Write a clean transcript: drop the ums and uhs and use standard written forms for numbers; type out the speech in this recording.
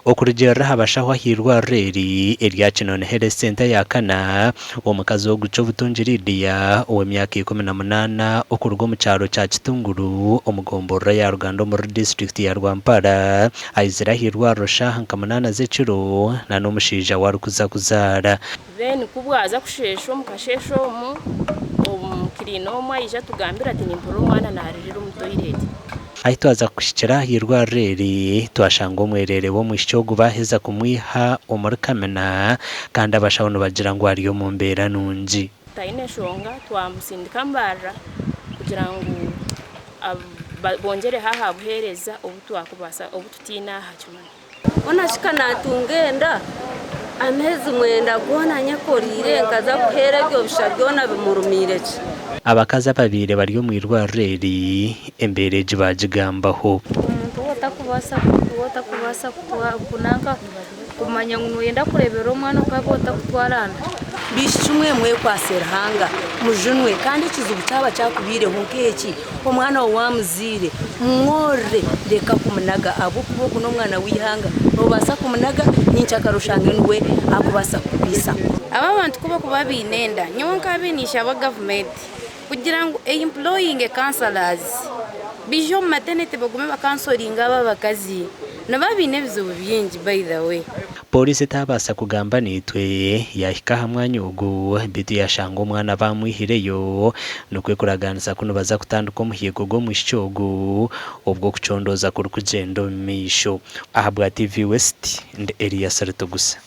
okurugera habashaho ahirwa reri erya Kinoni Health Center yakana omukazi wo guca obutungiridia ow'emyaka 18 okuruga omu kyaro kya Kitunguru omugomborora ya Rugando muri district ya Rwampara aizira ahirwa rushaha nka 8 z'ekiro na n'omushaija wari kuza kuzaara then kubwaza kushesho mukashesho omukirina omwe aija tugambira ati nimpura omwana naririra omu toilet ahi twaza kushikira ahirwa reri twashanga omwerere w'omwishiki ogu baheza kumwiha omuri kamina kandi abashaho nibagira ngu ari omu mbeera nungi taine shonga twamusindika mbarra kugira ngu bongere haha buhereza obutwakubasa obututiina aha kimani onashika natungenda amezi mwenda gona nyakorire nkaza kuhera byo bishabyona bimurumireki abakazi ababire bari omu irwariro eri embeera egi bagigambaho otakubasa kunanka kumanya ngu noyenda kurebera omwana okaba otakutwarana bishimwe mwekwasira hanga mujunwe kandi ikizibu cyaba cyakubireho nk'eki omwana wamuzire mwore reka kumunaga abo kuboko n'omwana wihanga obasa kumunaga ninchakarushange nwe akubasa kubisa aba bantu kuba binenda nyonka binisha aba government kugira ngo employing counselors bijo maternity bagume bakansoringa aba bakazi nababine bizubu byingi by the way polisi tabasa kugamba nitwe yahika hamwanya ogu bitu yashanga omwana bamwihireyo nokwekuraganisa kuno baza kutandika omuhigo gw'omwishiki ogu obwo kucondoza kuri kugenda omu maisho aha bwa TV West ndi Elias Rutugusa.